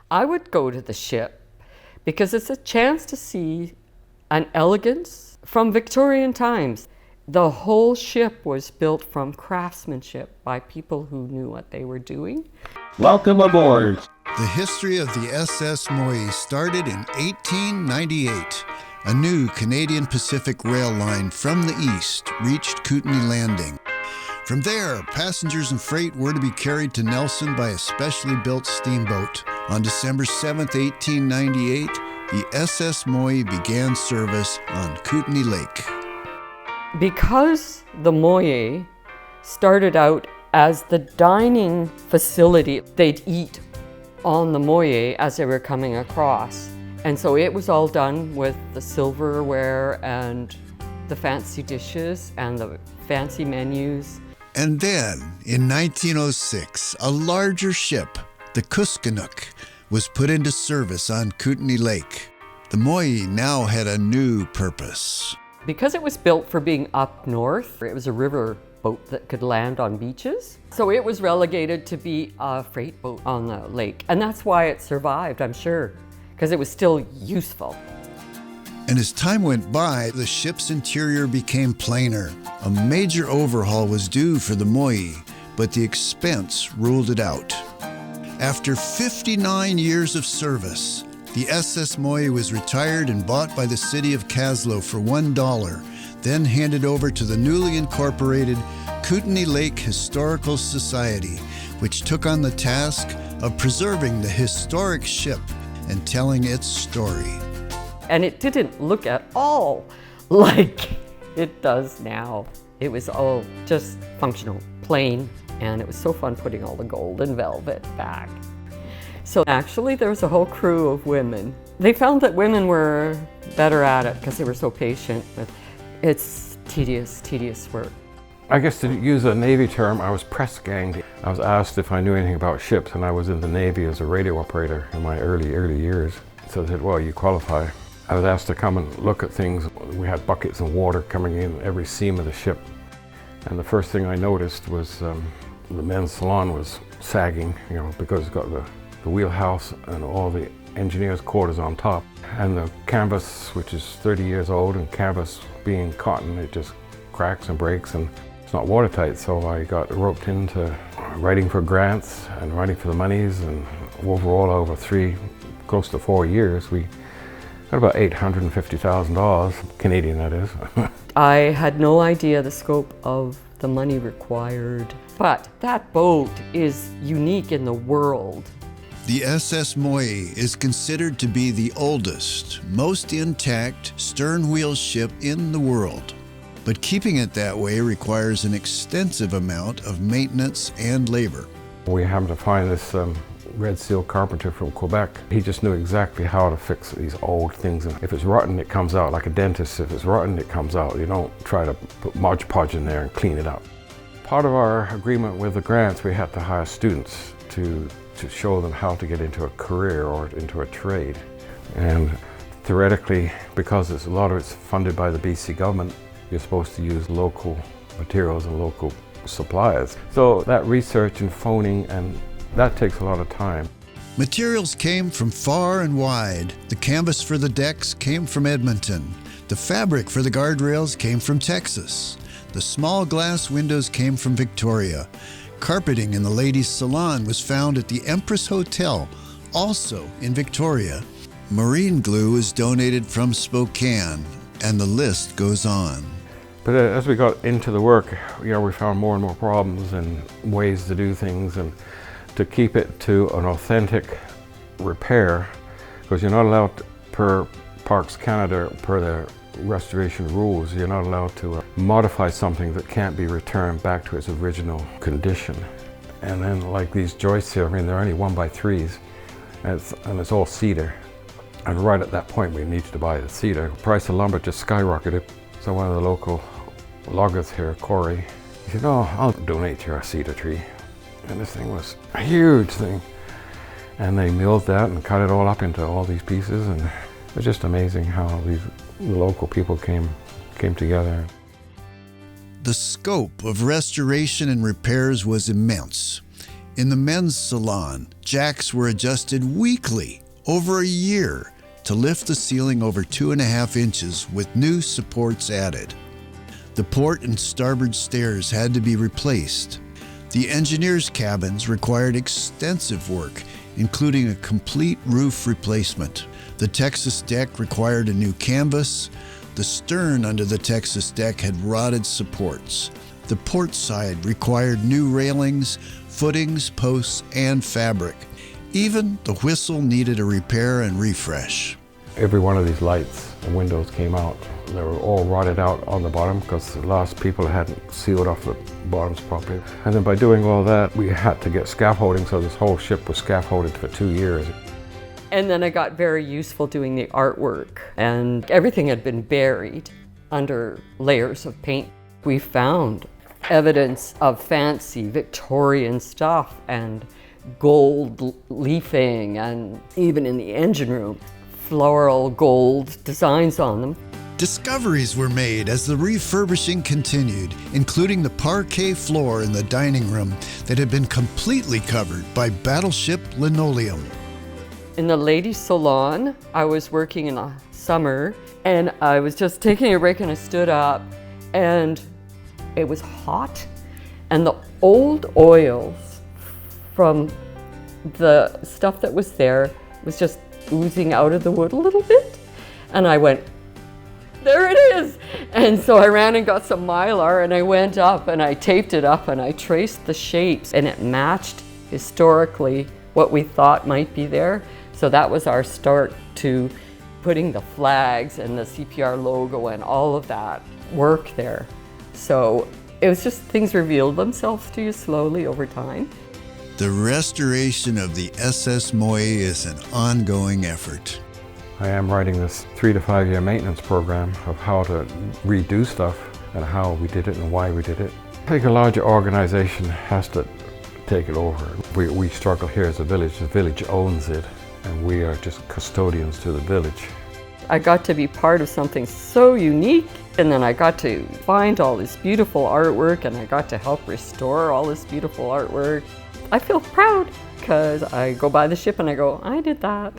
I would go to the ship because it's a chance to see an elegance from Victorian times. The whole ship was built from craftsmanship by people who knew what they were doing. Welcome aboard. The history of the SS Moyie started in 1898. A new Canadian Pacific rail line from the east reached Kootenay Landing. From there, passengers and freight were to be carried to Nelson by a specially built steamboat. On December 7, 1898, the SS Moyie began service on Kootenay Lake. Because the Moyie started out as the dining facility, they'd eat on the Moyie as they were coming across. And so it was all done with the silverware and the fancy dishes and the fancy menus. And then, in 1906, a larger ship, the Kaslo, was put into service on Kootenay Lake. The Moyie now had a new purpose. Because it was built for being up north, it was a river boat that could land on beaches. So it was relegated to be a freight boat on the lake. And that's why it survived, I'm sure, because it was still useful. And as time went by, the ship's interior became plainer. A major overhaul was due for the Moyie, but the expense ruled it out. After 59 years of service, the SS Moyie was retired and bought by the city of Kaslo for $1, then handed over to the newly incorporated Kootenay Lake Historical Society, which took on the task of preserving the historic ship and telling its story. And it didn't look at all like it does now. It was all just functional, plain, and it was so fun putting all the gold and velvet back. So actually there was a whole crew of women. They found that women were better at it because they were so patient. But it's tedious work. I guess to use a Navy term, I was press ganged. I was asked if I knew anything about ships, and I was in the Navy as a radio operator in my early years. So they said, well, you qualify. I was asked to come and look at things. We had buckets of water coming in every seam of the ship. And the first thing I noticed was the men's salon was sagging, because it's got the wheelhouse and all the engineers' quarters on top. And the canvas, which is 30 years old, and canvas being cotton, it just cracks and breaks and it's not watertight. So I got roped into writing for grants and writing for the monies, and overall over close to 4 years, we got about $850,000, Canadian that is. I had no idea the scope of the money required, but that boat is unique in the world. The SS Moyie is considered to be the oldest, most intact stern wheel ship in the world. But keeping it that way requires an extensive amount of maintenance and labor. We happened to find this Red Seal carpenter from Quebec. He just knew exactly how to fix these old things. And if it's rotten, it comes out, like a dentist. If it's rotten, it comes out. You don't try to put Mod Podge in there and clean it up. Part of our agreement with the grants, we had to hire students to show them how to get into a career or into a trade. And theoretically, because a lot of it's funded by the BC government, you're supposed to use local materials and local suppliers. So that research and phoning, and that takes a lot of time. Materials came from far and wide. The canvas for the decks came from Edmonton. The fabric for the guardrails came from Texas. The small glass windows came from Victoria. Carpeting in the ladies' salon was found at the Empress Hotel, also in Victoria. Marine glue was donated from Spokane, and the list goes on. But as we got into the work, we found more and more problems and ways to do things, and to keep it to an authentic repair, because you're not allowed per Parks Canada, per their restoration rules, you're not allowed to modify something that can't be returned back to its original condition. And then like these joists here, they're only 1x3s, and it's all cedar. And right at that point, we needed to buy the cedar. The price of lumber just skyrocketed. So one of the local loggers here, Corey, he said, oh, I'll donate your cedar tree. And this thing was a huge thing. And they milled that and cut it all up into all these pieces. And it was just amazing how the local people came together. The scope of restoration and repairs was immense. In the men's salon, jacks were adjusted weekly over a year to lift the ceiling over 2.5 inches with new supports added. The port and starboard stairs had to be replaced. The engineers' cabins required extensive work, including a complete roof replacement. The Texas deck required a new canvas. The stern under the Texas deck had rotted supports. The port side required new railings, footings, posts, and fabric. Even the whistle needed a repair and refresh. Every one of these lights and windows came out. They were all rotted out on the bottom because the last people hadn't sealed off the bottoms properly. And then by doing all that, we had to get scaffolding, so this whole ship was scaffolded for 2 years. And then I got very useful doing the artwork, and everything had been buried under layers of paint. We found evidence of fancy Victorian stuff and gold leafing, and even in the engine room, floral gold designs on them. Discoveries were made as the refurbishing continued, including the parquet floor in the dining room that had been completely covered by battleship linoleum. In the ladies' salon, I was working in the summer, and I was just taking a break, and I stood up, and it was hot, and the old oils from the stuff that was there was just oozing out of the wood a little bit, and I went, there it is! And so I ran and got some Mylar, and I went up and I taped it up and I traced the shapes, and it matched historically what we thought might be there. So that was our start to putting the flags and the CPR logo and all of that work there. So it was just things revealed themselves to you slowly over time. The restoration of the SS Moyie is an ongoing effort. I am writing this 3 to 5 year maintenance program of how to redo stuff and how we did it and why we did it. I think a larger organization has to take it over. We struggle here as a village. The village owns it, and we are just custodians to the village. I got to be part of something so unique, and then I got to find all this beautiful artwork, and I got to help restore all this beautiful artwork. I feel proud because I go by the ship and I go, I did that.